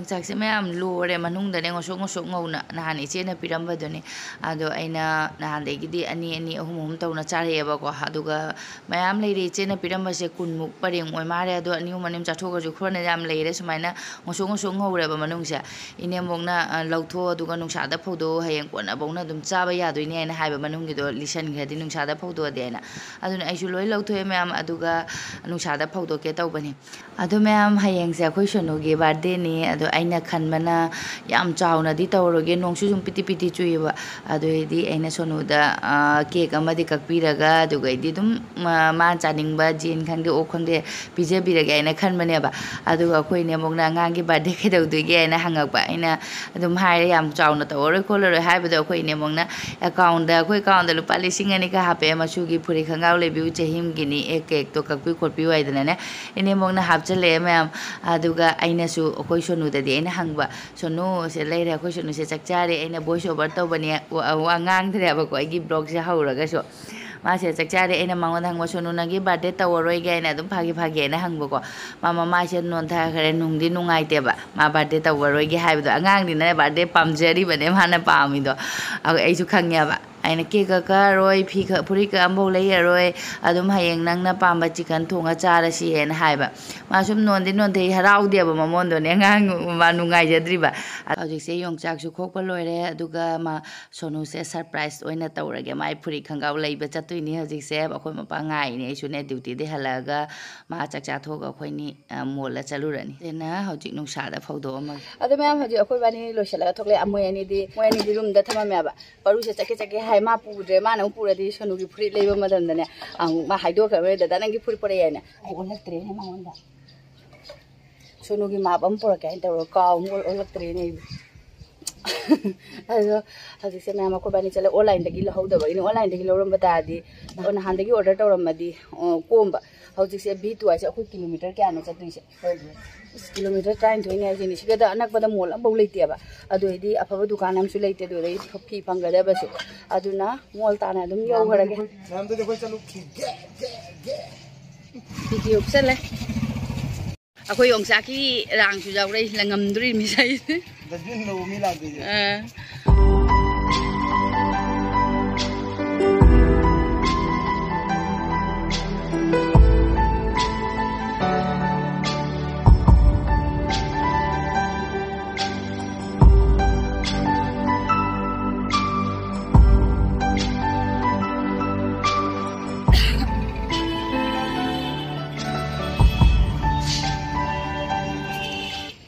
yongchakse mayam lore manungda ne ngosok ngosok ngona nahan ichena pirambadone ado aina nahan degidi ani ani ahum tawna chareba ko aduga mayam leire ichena pirambase kunmuk pareng oi mare ado ani manim chathoga ju khorna yam leire sumaina ngosok ngosok ngoreba manungse inemongna lautho aduga nungsada phodo hayeng kona bongna dum chaba yadoine aina haiba manungi do lisan gradi nungsada phodo de aina aduna aisu loi lautho mayam aduga nungsada phodo ke tawbani ado mayam hayeng se khoi sonogi birthday ni ado aina khanbana yam chauna di tawroge nongsu jum piti piti chuiba ado idi aina sonoda cake amadi kakpiraga aduga idi dum ma chaningba jin khangde o khangde pije biraga aina khanbane ba aduga khoi ne mongna ngangi birthday ke dawduge aina hangakba aina adum haire yam chauna tawroi kholoroi haibado khoi ne mongna account da khoi account da lupa lising ani ka hape Masu gi phuri khangaw lebiu chehim gini e cake to kakpi khotpi waidana ne ine mongna hapchale mayam aduga aina su khoi sonu da di aina hangba sonu se leire khoi sonu se chakchari aina voice over tawbani wa ngang thre ba ko agi blog se hauraga so ma se chakchari aina mangwa hangwa sonu nagi birthday tawroi ge aina dum phagi phagi aina hangba ko mama ma se non tha khare nungdi nungai te ba ma birthday tawroi ge haibdo angang di na birthday pamjari bane mana pami do ai su khangya ba aina ke ka roi phi ka phuri ka ambo lei roi adum hayeng nang na pamba chicken thonga chara si en haiba ma sum non de harau de ba mamon do ne ngang ma nungai jadri ba ajik se yongchak su khokpa loire aduga ma sonu se surprise oina tawrage mai phuri khangau leiba chatui ni ajik se akhoi mapa ngai ni isu ne duty de halaga ma chakcha thoga akhoi ni mola chalurani dena hojik nungsa da phodo ma adu ma'am hojik akhoi bani loisala thokle amoy ani di room da thama me ba paru se chake ma pudre ma na pura di sonu gi phuri leiba madam da ne ma haido ka me da nangi phuri pore yana ai olak tre ne ma onda sonu gi ma bam pura ka inta ka olak tre ne ayo hadi se ma ko bani chale online dagi lahu da bani online dagi loram bata di on han dagi order tawram madi komba hojik se b2 ai se akhoi kilometer kya no chatui se kilometer train thoine ai ni sigada anak bada mol ambau leite ba adu idi afaba dukan am su leite do dei phi phangada ba su aduna mol tana dum yau garage nam to dekho chalu video chale akhoi yongsa ki rang su jaw rei langam dri mi sai dajin no mi la de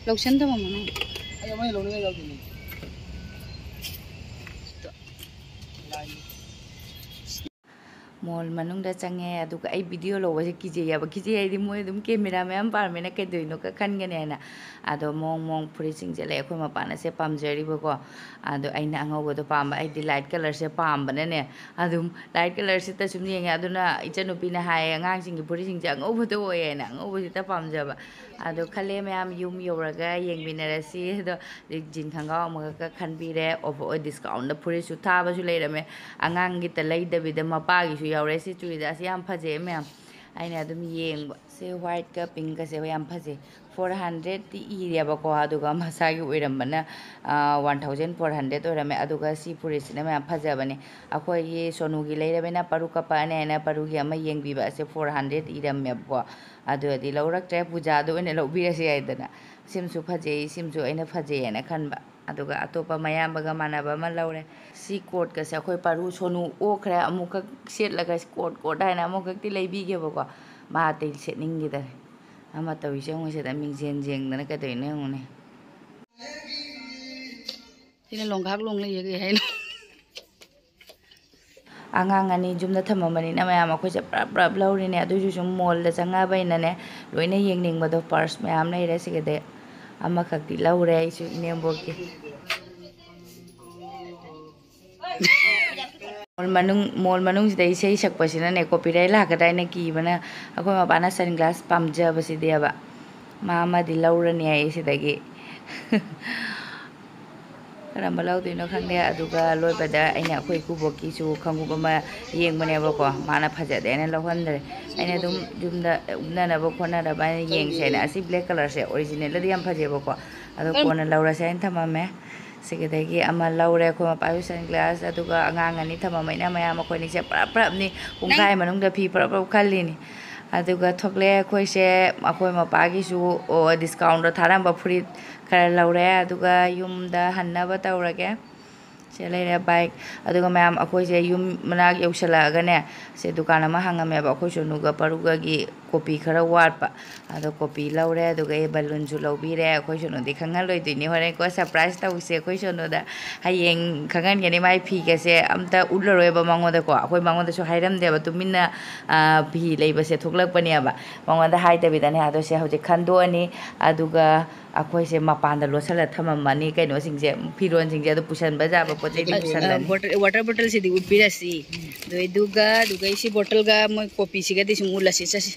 lotion to mama ay may lo ni gawin ni mall manung da change aduga ai video lo wase kije ya ba kije ai di moi dum camera me am par me na ke doino ka khan gane na ado mong phuri sing je le khoi ma pa na se pamjari ba ko ado aina angobo do pamba ai di light color se pamba ne adum light color se ta sum yeng aduna ichanupi na hai angang sing gi phuri sing je angobo do oye na angobo se ta pamja ba ado khale me am yum yoraga yeng binara si do jin khanga ma ka khan bi re over discount da phuri su tha ba su le rame angang gi ta lei da bi da ma pa gi su yaure si chui da si am phaje me am aina adum yeng se white ka pink ka se yam phaje 400 ti iriya ba ko aduga masa gi oiram bana 1400 orame aduga si phuri sina me phaja bane akhoi ye sonu gi leira bena paru ka pa ne na paru gi ama yeng bi ba se 400 iram me bo adu adi laurak tre puja do ne lo bi se ai dana simsu phaje simsu aina phaje na khan ba aduga atopa mayam baga mana ba ma laure si coat ka se akhoi paru sonu o khra amuk set laga coat dai na amuk ti lei bi ge ba ko ma te setning gi da ama tawi se ngoi se da ming jeng na ka te ne ngone tina longhak long le ye hai angang ani jumna thamamani na mayam akhoi se prap lauri ne adu ju mall da changa bai na ne loina yengning ba do purse mayam nei re se de ama khakti laure isu nembo ki mall manung se dei sei sak pasina ne copyright la ka dai na ki bana akhoi ma bana sunglass pamja ba si de ba mama di laura ne ai se dagi karamba lau de no khang de aduga loi bada aina akhoi ku boki su khangu ba ma yeng bane ba ko mana phaja de ne lohan de aina dum da na ba khona da ba yeng se na asi black color se original la yam phaje ba ko ꯑꯗꯣ ꯀꯣꯟꯅ ꯂꯧꯔꯁꯦ ꯑꯩꯅ ꯊꯝꯃꯝꯃꯦ ꯁꯤꯒꯤꯗꯒꯤ ꯑꯃ ꯂꯧꯔꯦ ꯑꯩꯈꯣꯏ ꯃꯄꯥꯒꯤ sunglass ꯑꯗꯨꯒ ꯑꯉꯥꯡ ꯑꯅꯤ ꯊꯝꯃꯝꯃꯩꯅ ꯃꯌꯥꯝ ꯑꯩꯈꯣꯏꯅꯤꯁꯦ ꯄꯨꯔꯞ ꯄꯨꯔꯞꯅꯤ ꯄꯨꯡꯈꯥꯏ ꯃꯅꯨꯡꯗ ꯐꯤ ꯄꯨꯔꯞ ꯄꯨꯔꯞ ꯈꯜꯂꯤꯅꯤ ꯑꯗꯨꯒ ꯊꯣꯛꯂꯛꯑꯦ ꯑꯩꯈꯣꯏꯁꯦ ꯑꯩꯈꯣꯏ ꯃꯄꯥꯒꯤꯁꯨ ꯗꯤꯁꯀꯥꯎꯟꯗ ꯊꯥꯔꯝꯕ ꯐꯨꯔꯤꯠ ꯈꯔ ꯂꯧꯔꯦ ꯑꯗꯨꯒ ꯌꯨꯝꯗ ꯍꯟꯅꯕ ꯇꯧꯔꯒꯦ ꯁꯦ ꯂꯩꯔꯦ ꯕꯥꯏꯛ ꯑꯗꯨꯒ ꯃꯌꯥꯝ ꯑꯩꯈꯣꯏꯁꯦ ꯌꯨꯝ ꯃꯅꯥꯛ ꯌꯧꯁꯜꯂꯛꯑꯒꯅꯦ ꯁꯦ ꯗꯨꯀꯥꯟ ꯑꯃ ꯍꯥꯡꯉꯝꯃꯦꯕ ꯑꯩꯈꯣꯏ ꯁꯣꯅꯨꯒ ꯄꯔꯨꯒꯒꯤ ꯀꯣꯄꯤ ꯈꯔ ꯋꯥꯠꯄ ꯑꯗꯣ ꯀꯣꯄꯤ ꯂꯧꯔꯦ ꯑꯗꯨꯒ ꯑꯩ ꯕꯂꯨꯟꯁꯨ ꯂꯧꯕꯤꯔꯦ ꯑꯩꯈꯣꯏ ꯁꯣꯅꯨꯗꯤ ꯈꯪꯍꯜꯂꯣꯏꯗꯣꯏꯅꯤ ꯍꯣꯔꯦꯟꯀꯣ ꯁꯔꯄ꯭ꯔꯥꯏꯖ ꯇꯧꯁꯦ ꯑꯩꯈꯣꯏ ꯁꯣꯅꯨꯗ ꯍꯌꯦꯡ ꯈꯪꯍꯟꯒꯅꯤ ꯃꯥꯏ ꯐꯤꯒꯁꯦ ꯑꯝꯇ ꯎꯠꯂꯔꯣꯏꯕ ꯃꯉꯣꯟꯗꯀꯣ ꯑꯩꯈꯣꯏ ꯃꯉꯣꯟꯗꯁꯨ ꯍꯥꯏꯔꯝꯗꯦꯕ ꯇꯨꯃꯤꯟꯅ ꯐꯤ ꯂꯩꯕꯁꯦ ꯊꯣꯛꯂꯛꯄꯅꯦꯕ ꯃꯉꯣꯟꯗ ꯍꯥꯏꯗꯕꯤꯗꯅꯦ ꯑꯗꯣ ꯁꯦ ꯍꯧꯖꯤꯛ ꯈꯟꯗꯣꯛꯑꯅꯤ ꯑꯗꯨꯒ ꯑꯩꯈꯣꯏꯁꯦ ꯃꯄꯥꯟꯗ ꯂꯣꯠꯁꯜꯂ ꯊꯝꯃꯝꯃꯅꯤ ꯀꯩꯅꯣꯁꯤꯡꯁꯦ ꯐꯤꯔꯣꯟꯁꯤꯡꯁꯦ ꯑꯗꯨ ꯄꯨꯁꯟꯕ ꯌꯥꯕ ꯄꯣꯠ ꯆꯩ ꯄꯨꯁꯜꯂꯅꯤ water bottle si di upirasi do iduga duga isi bottle ga mo kopi siga di sumula si sasi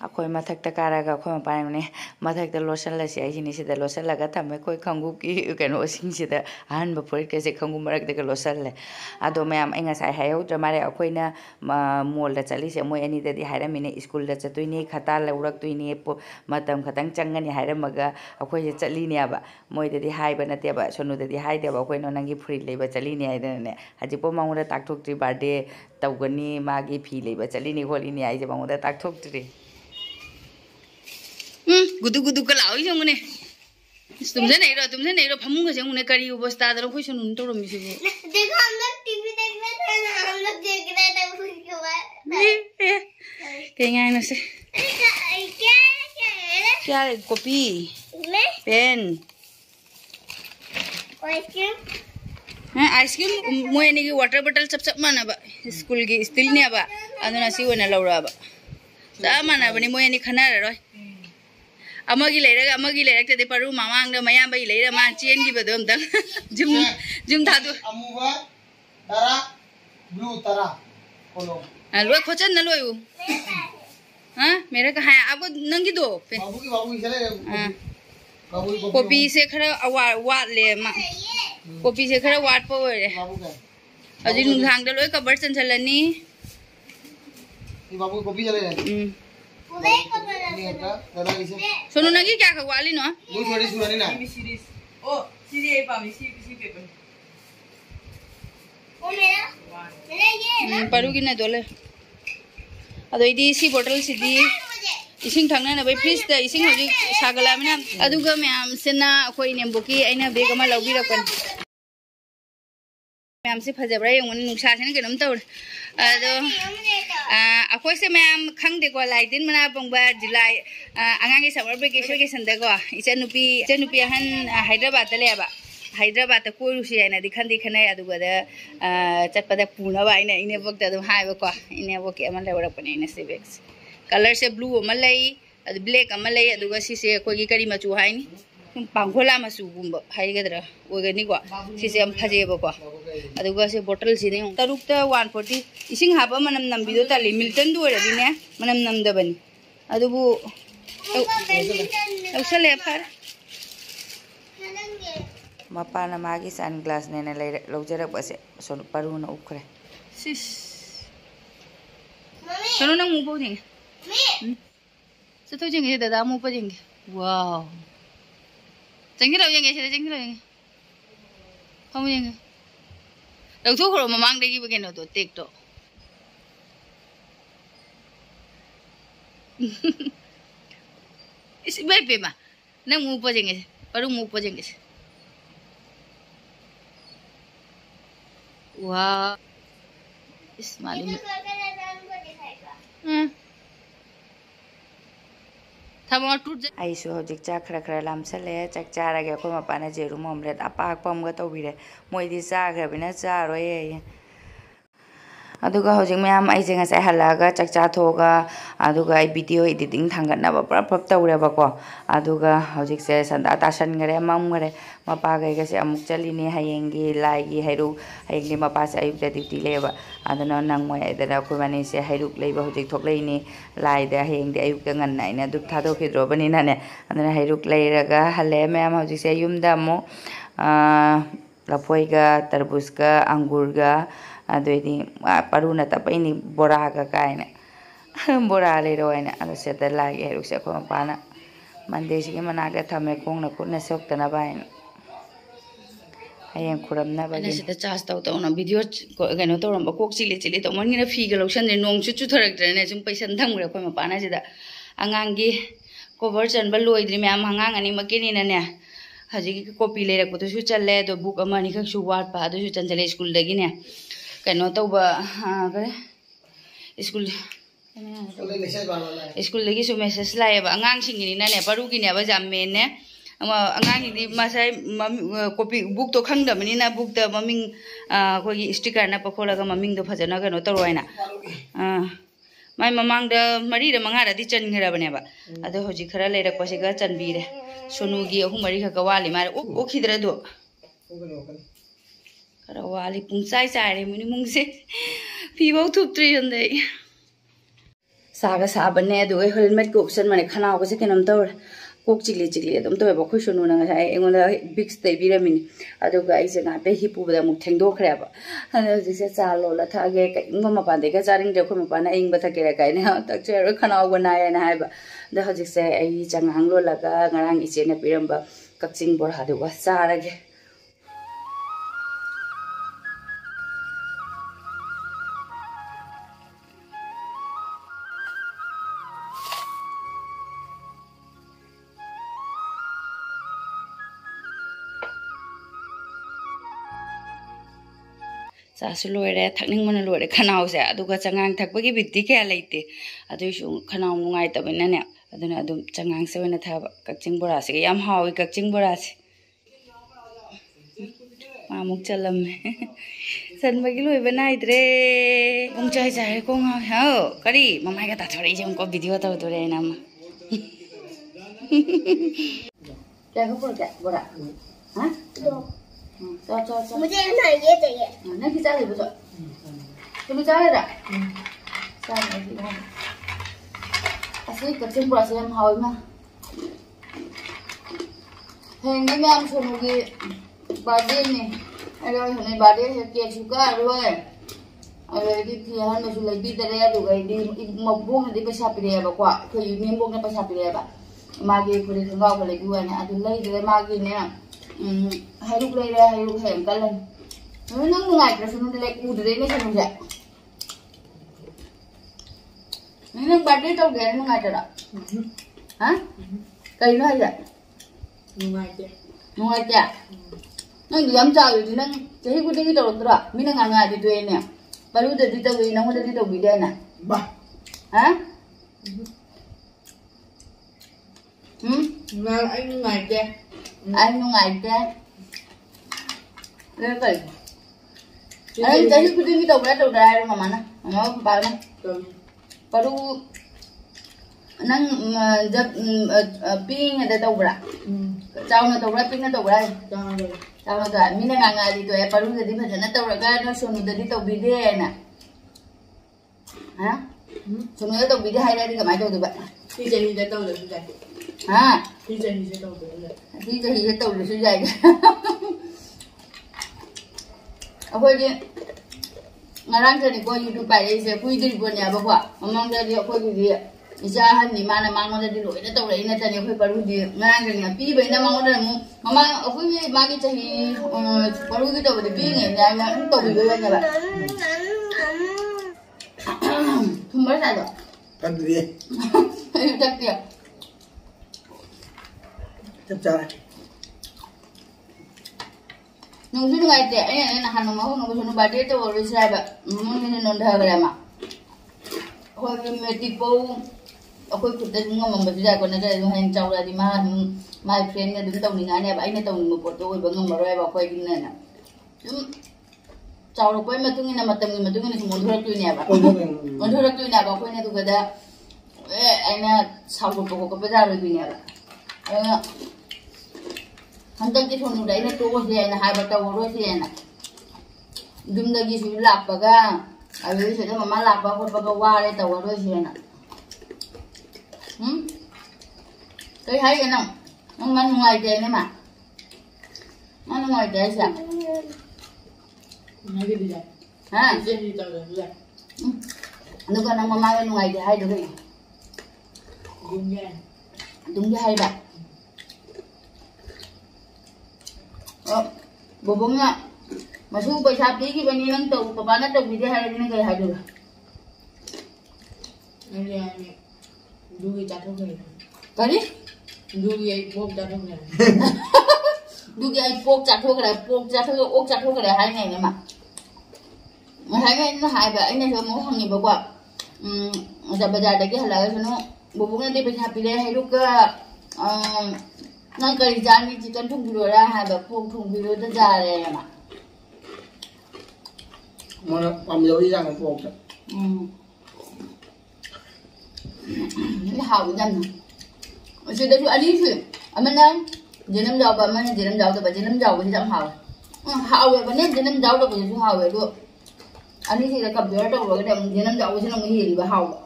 ꯑꯩꯈꯣꯏ ꯃꯊꯛꯇ ꯀꯥꯔꯒ ꯑꯩꯈꯣꯏ ꯃꯄꯥꯟꯅꯦ ꯃꯊꯛꯇ ꯂꯣꯠꯁꯜꯂꯁꯤ ꯑꯩꯁꯤꯅꯤ ꯁꯤꯗ ꯂꯣꯠꯁꯜꯂꯒ ꯊꯝꯃꯦ ꯑꯩꯈꯣꯏ ꯈꯣꯡꯎꯞꯀꯤ ꯀꯩꯅꯣꯁꯤꯡꯁꯤꯗ ꯑꯍꯟꯕ ꯐꯨꯔꯤꯠꯀꯁꯦ ꯈꯣꯡꯎꯞ ꯃꯔꯛꯇꯒ ꯂꯣꯠꯁꯜꯂꯦ ꯑꯗꯣ ꯃꯌꯥꯝ ꯑꯩ ꯉꯁꯥꯏ ꯍꯥꯏꯍꯧꯗ꯭ꯔ ꯃꯥꯜꯂꯦ ꯑꯩꯈꯣꯏꯅ ꯃꯣꯜꯗ ꯆꯠꯂꯤꯁꯦ ꯃꯣꯏ ꯑꯅꯤꯗꯗꯤ ꯍꯥꯏꯔꯝꯃꯤꯅꯦ ꯁ꯭ꯀꯨꯜꯗ ꯆꯠꯇꯣꯏꯅꯤ ꯈꯇꯥ ꯂꯧꯔꯛꯇꯣꯏꯅꯤ ꯃꯇꯝ ꯈꯛꯇꯪ ꯆꯪꯒꯅꯤ ꯍꯥꯏꯔꯝꯃꯒ ꯑꯩꯈꯣꯏꯁꯦ ꯆꯠꯂꯤꯅꯦꯕ ꯃꯣꯏꯗꯗꯤ ꯍꯥꯏꯕ ꯅꯠꯇꯦꯕ ꯁꯣꯅꯨꯗꯗꯤ ꯍꯥꯏꯗꯦꯕ ꯑꯩꯈꯣꯏꯅ ꯅꯪꯒꯤ ꯐꯨꯔꯤꯠ ꯂꯩꯕ ꯆꯠꯂꯤꯅꯤ ꯍꯥꯏꯗꯅꯅꯦ ꯍꯧꯖꯤꯛꯐꯥꯎ ꯃꯉꯣꯟꯗ ꯇꯥꯛꯊꯣꯛꯇ꯭ꯔꯤ ꯕꯥꯔꯗꯦ ꯇꯧꯒꯅꯤ ꯃꯥꯒꯤ ꯐꯤ ꯂꯩꯕ ꯆꯠꯂꯤꯅꯤ ꯈꯣꯠꯂꯤꯅꯤ ꯍꯥꯏꯁꯦ ꯃꯉꯣꯟꯗ ꯇꯥꯛꯊꯣꯛꯇ꯭ꯔꯤ gudu gudu ka lao isang mune tumse nei ro phamu ga jang mune kari obostha da khoi sun to ro mi se देखो हम लोग टीवी देख रहे थे ना हम लोग देख रहे थे उसके बाद ke ngai na se क्या है kya hai copy मैं pen ice cream ice cream moy ni ki water bottle chap chap mana ba school gi still ne ba aduna si wona laura ba sa mana ba ni moy ni khana ra roi amagi lerak te paru mamang da mayam bai leira ma chen gi badom dang jum tha du amuba tara blue tara kolom loi khochan na loi u ha mere ka ha ago nangi do pe babu ki chale babu ki copy se khara wat le ma copy se khara wat po re babu ka aji nung thang da loi cover chan chalani ni babu copy chale पूरे कपड़े ni ka dada ki se sonu nagi kya ka wali no ni chori surani na oh siri ei pa mi si paper वो मेरा ये है paru gi na dole ado idi si bottle si di ising thangna na bai freeze da ising hoji sagala mina aduga myam sena khoi nemboki aina bag ama lawbi rakon myam se phajabra yong nungsa sena kenom taur ado akhoi se myam khangde ko lai din mana bongba july angangi summer vacation da ko ichanupi han hyderabad da leba hyderabad ta koiru si aina di khanai aduga da chatpada puna ba aina ine bok da hai ba ko ine bok ama lewra pane ine se bags color se blue ama lai adu black ama lai aduga si se koi gi kari machu hai ni pangkhola machu gumba hai gadra ogani ko si se am phaje ba ko aduga se bottle si ne taruk ta 140 ising haba manam nambi do tali milton do re ne manam nam da bani adubu ausale phar ꯃꯄꯥꯅ ꯃꯥꯒꯤ ꯁꯟꯒ꯭ꯂꯥꯁꯅꯦꯅ ꯂꯧꯖꯔꯛꯄꯁꯦ Sonu ꯄꯔꯨꯅ ꯎꯞꯈ꯭ꯔꯦ sis sono nang mu po ding sa to jing da da mu po ding wow jing ra yang se jing ra yang kamu yang đâu thuốc rồi mà mang đây cái cái nào tổ tiệc đó isi bebe ma nang mu po jing baru mu po jing wow is malim ꯑꯩꯁꯨ ꯍꯧꯖꯤꯛ ꯆꯥꯛ ꯈꯔ ꯈꯔ ꯂꯥꯝꯁꯜꯂꯦ ꯆꯥꯛ ꯆꯥꯔꯒꯦ ꯑꯩꯈꯣꯏ ꯃꯄꯥꯅ ꯖꯦꯔꯨꯝ omelette ꯑꯄꯥꯛꯄ ꯑꯃꯒ ꯇꯧꯕꯤꯔꯦ ꯃꯣꯏꯗꯤ ꯆꯥꯈ꯭ꯔꯕꯅꯤꯅ ꯆꯥꯔꯣꯏꯌꯦ ꯑꯗꯨꯒ ꯍꯧꯖꯤꯛ ꯃꯌꯥꯝ ꯑꯩꯁꯦ ꯉꯁꯥꯏ ꯍꯜꯂꯛꯑꯒ ꯆꯥꯛ ꯆꯥꯊꯣꯛꯑꯒ ꯑꯗꯨꯒ ꯑꯩ ꯚꯤꯗꯤꯑꯣ ꯏꯗꯤꯇꯤꯡ ꯊꯥꯡꯒꯠꯅꯕ ꯄꯨꯂꯞ ꯇꯧꯔꯦꯕꯀꯣ ꯑꯗꯨꯒ ꯍꯧꯖꯤꯛꯁꯦ ꯁꯟꯗꯥ ꯇꯥꯁꯟꯈꯔꯦ ꯃꯝꯈꯔꯦ ꯃꯄꯥꯈꯩꯒꯁꯦ ꯑꯃꯨꯛ ꯆꯠꯂꯤꯅꯤ ꯍꯌꯦꯡꯒꯤ ꯂꯥꯏꯒꯤ ꯍꯩꯔꯨꯛ ꯍꯌꯦꯡꯗꯤ ꯃꯄꯥꯁꯦ ꯑꯌꯨꯛꯇ ꯗ꯭ꯌꯨꯇꯤ ꯂꯩꯌꯦꯕ ꯑꯗꯨꯅ ꯅꯪꯉꯣꯏ ꯑꯗꯨꯅ ꯑꯩꯈꯣꯏ ꯃꯅꯤꯁꯦ ꯍꯩꯔꯨꯛ ꯂꯩꯕ ꯍꯧꯖꯤꯛ ꯊꯣꯛꯂꯛꯏꯅꯤ ꯂꯥꯏꯗ ꯍꯌꯦꯡꯗꯤ ꯑꯌꯨꯛꯇ ꯉꯟꯅ ꯑꯩꯅ ꯑꯗꯨꯛ ꯊꯥꯗꯣꯛꯈꯤꯗ꯭ꯔꯣꯕꯅꯤꯅꯅꯦ ꯑꯗꯨꯅ ꯍꯩꯔꯨꯛ ꯂꯩꯔꯒ ꯍꯜꯂꯛꯑꯦ ꯃꯌꯥꯝ ꯍꯧꯖꯤꯛꯁꯦ ꯌꯨꯝꯗ ꯑꯃꯨꯛ lafoi tarbus anggur adoidi paruna tapaini bora kaina bora le roina ado seta lagi heruk se ko pana mande sigi managa thame kongna kunna soktana bain ayang kuramna bagi seta charge tau na video kano to ramba kok chili to mani na fi ga lotion ne nong chu chu thorak ne sum paisan thang ko pana sida angangi cover chan ba loidri me am hangang ani makini na ne haji copy le rak to su challe do book amani khak su wat pa do su chan chale school dagi ne kano to ba kare school school lagi su message lae ba angang singini na ne paru ki ne ba jamme ne angang di masai copy book to khang da mani na book da maming ko gi sticker na pakhola ga maming do phajana kano to roina mai mamang da mari da manga da di chan ngira bane ba ado hoji khara le rak pasi ga chan bi re sonu gi ahu mari kha ka wali mare o khidra do khara wali pung sai sai re muni mung se pi bau thup tri on dei saga sa bane do helmet ko option mane khana ko se kenam tor kok chili dum to ba khu sonu na ga engola big stay bi re min ado ga ise na pe hi pu ba mu theng do khra ba ado ji se cha lo la tha ge ka ing ma pa de ga charing de khu ma pa na ing ba tha ke ra kai ne tak che ro khana ba na ya na ha ba da ho ji se ai changang lo la ga ngarang ise na piram ba kakching bor ha de wa sa ra ge Sasu loire thakning mana loire khanau se aduga changang thakbagi bitti kya leite adu shu khanau nungai tabina ne aduna adum changang se wena thaba kakching bora se yam hawi kakching bora se mamuk chalam san bagi loi banai tre ung chai chai ko nga ha kari mamai ga ta thori je ko video ta to re nam ya ko bora ha cho मुझे ना ये चाहिए ना कि चाले बजो तुम चाले रा चाले कि हो असली कच्चे ब्रश हम हाउ में हेंगे में हम सोनोगे बर्थडे में अरे होने बर्थडे है केक सुका रोए अरे दी फियान में सुलाई भी दरे या दुगाई दी मबों ने दी पैसा पिरे बा kwa ko yu min bong ne पैसा पिरे बा मागे खुले खंगाव को ले दुआ ने अदु लई दे मागे ने hai lúc đây ra hai lúc hẻm cả lần nó ngại cái số nó lại u đấy nó sao vậy nó bật đi đâu để nó ngại rồi đó hả cây nó hay vậy ngại chưa nó dám chào thì nó cái cái đi đâu rồi mình nó ngại thì tụi nè bao lúc đi đâu đi nó không đi đâu bị đen nè hả anh ngại chưa anh nó ngại chưa lên vậy anh thấy cái gì đâu ra rồi mà nó bảo nó baru nang jab ping ada tau bra chau na tau bra ping na tau bra chau na ga mina nga di to e baru jadi bhajan na tau ga no sonu jadi tau bide na ha sonu da tau bide hai ra di ka mai tau de ba đi chơi đi tàu được rồi ha đi chơi đi tàu được rồi đi chơi tau được rồi akhoi di ngarang tadi ko YouTube pa dei se kui diri bon ya ba kwa mamang da di ko di isa han ni mana mang da di lo ina tau ina tani ko paru di ngarang tadi na pi ba ina mang da mu mama ko mi ma gi chahi paru di tau de pi nge na na tau bi ba ya ba thum ba sa do kan di tak tiap chap nung sunu ngai te ai na hanu ma ho no sunu ba de to ro sa ba mun ni non da ga ma ho mi me tipo ko ku de ngom ma ba ko na ga no hen chau la di ma my friend ne dun tau ni nga ne ba ai ne tau ni mo po to ba ngom ma ro ba ko din ne na chau ro ko ma tu ni na ma tam ni ma tu ni mo dhura tu ni ba mo dhura tu ni ba ko ne tu ga da ai na sau ko ko ba ja ro tu ni ba hantar di sonu dai na to se na ha ba ta wo se na dum da gi su lak ba ga ai se da mama lak ba ko ba wa le ta wo se na cái thấy cái nào nó ngon ngoài trời nữa mà nó ngoài trời sao Nói cái gì vậy? Ha Cái gì tao được vậy? nó còn nằm mai bên ngoài thì hay được cái Đúng nghe. đúng cái hay bạn bobok nga Masu पैसा tí cái bên này nâng tàu papa nó tàu bị thế hay nên cái hay được Nói ra du cái chặt không này. cái đi Du cái bốc chặt không này. du cái pok chặt thôi cái ốc chặt thôi cái hai ngày này mà hai ngày nó hai vậy anh này thôi muốn hàng gì bao giờ bây giờ đấy cái là cái nó bobok nó đi पैसा tí đấy hay lúc năng cái giá đi chỉ cần thùng bì ra hai bậc thùng bì ra ra đây mà Mà nó làm dấu đi ra một bộ. cái hào nhân rồi đây anh đi thử anh đang giờ năm giàu bà mình giờ năm giàu thì năm giàu thì chẳng hào hào về vấn đề giờ năm giàu đâu có gì hào về được anh đi thì là cầm dưới đâu rồi cái đầm giờ năm giàu thì nó mới hiền và hào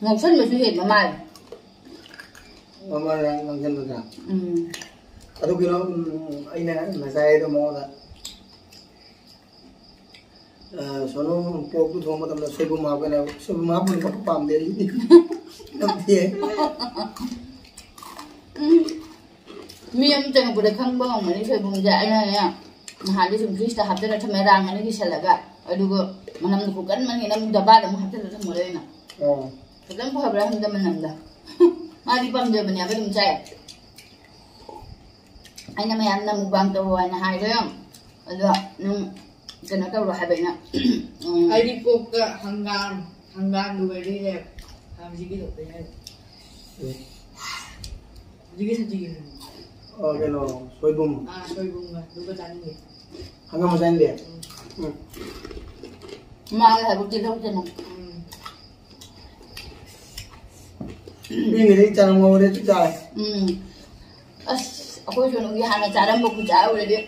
ngọc xuân mà suy hiền mà mày Mà làm chân được à? Tôi kêu nó anh này mà sai tôi mua rồi. Số nó bộ tôi thua mà tầm là xây bùm màu cái nào xây bùm màu mình có bám đến đi. Làm gì? miếng chân của đứa khăn bông mà đi chơi bùm dại này à hà đi dùng freeze hấp cho nó thầm rang này cái salad à ở đâu mà nằm được cắn mà nằm đập ba đập hấp cho nó thầm rồi nè cái đó có hấp ra không cho mình nằm đó mà đi băm giờ mình nhà với đừng chạy anh em ăn nằm băm tàu anh hai đấy không rồi cái nó tàu rồi hai bệnh nè Ai đi bốc hàng gan đuổi đi đẹp. Làm gì cái được đấy. Gì cái gì? Cái nó xoay bùm. Xoay bùng rồi, đúng có chán gì? Hàng năm sen đẹp. mà cái bột tiền đâu tiền nào Đi người đi chăn ngô đi chút dài. aku suruh nunggu hana cara mau kerja udah dia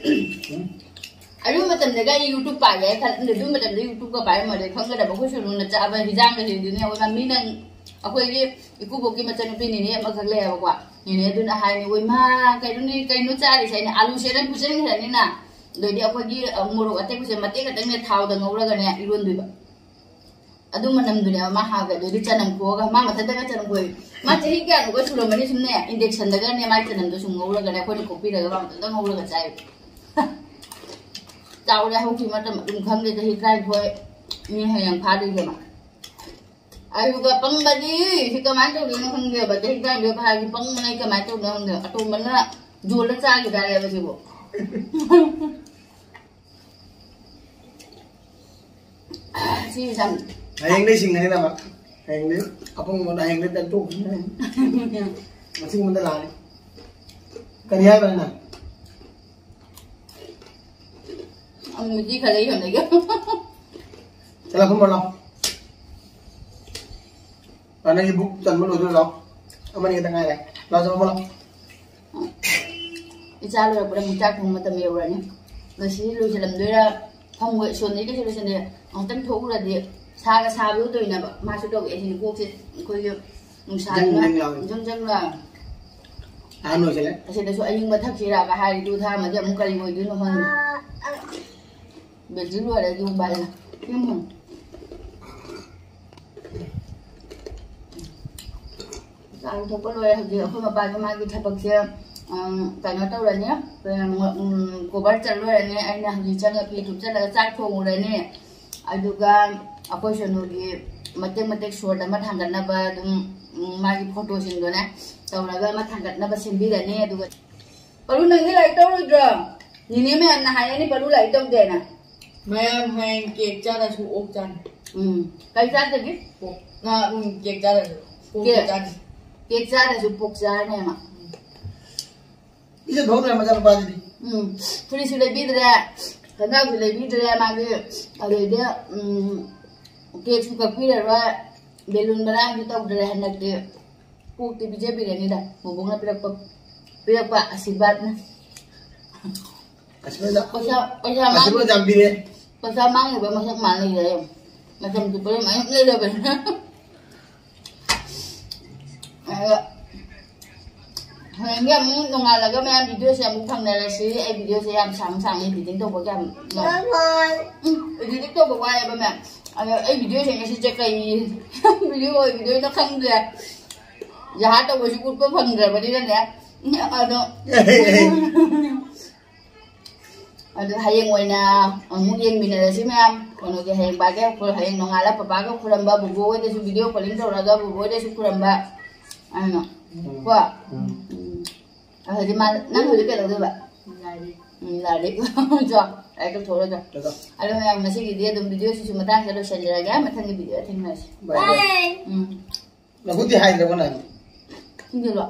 aduh macam dia kan YouTube pakai kan dia tu macam dia YouTube ke pakai macam kan ada aku suruh nak cara apa hijau ke dunia orang mami nang aku ini ikut bukti macam ni ni macam leh apa ini tu nak hai ni woi mah kai nu cari saya ni alu saya pun sering saya ni na rồi dia aku lagi muruk atek saya mati katanya thau dah ngau lagi ni irun tu aduh mana dunia mah haga jadi canam ko ga mama tanda ka canam ko ma chahi kya ko sulo mani sumne injection daga ne ma canam do sum ngau lagi ne ko ni copy daga ma tanda ngau lagi chai tao ra không thì mà đừng khăng đi thì cái thôi như hàng phá đi rồi mà ai cũng băng bà đi thì cái máy tôi đi nó không nhiều bà thấy cái việc hai cái băng này cái máy tôi nó không nhiều tôi mình là dù nó xa cái này là gì bộ gì rằng Hành đi xin này là mà hành đi apa mau hành đi tentu masih mau telan kan ya bana ông chỉ khai lấy hồi này cơ Chala không bao lâu anh ấy bút chân mới rồi lâu ông anh ấy tengah này lâu sao bao lâu isa lo pada muncak cùng mà tầm nhiều rồi nhé rồi xí lui làm đôi ra không nguyện xuân đấy cái gì xuân này ông tân thủ là gì xa cái xa biểu tôi nè mà số đầu vậy thì cô thì cô yêu xa chân là anh nói thế sẽ để số anh nhưng mà thắc chỉ là cả hai đôi tha mà giờ muốn cái ngồi dưới nó hơn biệt dưới luôn là dùng bài là nhưng mà sao thôi có lôi gì không mà bài cái mai cái thằng bậc kia cái nó đâu rồi nhé cô bắt chân luôn rồi nè anh làm gì chân cái tụt chân là sát thùng rồi nè anh được aku senogi mati suara dapat hanggan naba dum magi foto sing do na tau naga mat hanggan naba simbi da ne du palu nangi lai tau ro dra ni ne me an hai ni palu lai tau de na Mẹ hàng kẹt cha là chú ốc chăn. kai sa de gi Na kẹt cha là ốc chăn. ke sa da su pok sa ne ma Isa dhon na macam apa jadi puli su lai bidra kana su lai bidra ma ge ale de ke su ka pira ra belun barang di tau dra hanak de pu ti bije bi ni da bobong na pira pa asibat na Asal Pasal asal jambi ni pasal mang ni masak mana ya macam tu boleh main ni dah benar Hanya mu nongal laga me am video se amu phang na si ai video se am sang sang ni ting to ba gam. Editing to ba wa ba me. Ai video se si che kai video nó khang de. Ya to ba si ku pa phang de ba di na ne. Ado hayang oina amu yeng mina si me am kono ke hayang ba ke ko hayang nongal la papa ko kuramba bubo de su video calling to ra ga bubo de su kuramba. Ano. Qua. Hồi đi mà nắng hồi đi cái đầu tư bạn. Là đi. Cho. Ai cũng thôi rồi. Alo em mà sẽ đi đừng video chứ mà ta sẽ được xem ra cái mà thằng cái video thằng này. Bye. Là cũng đi hay rồi con này. Không được rồi.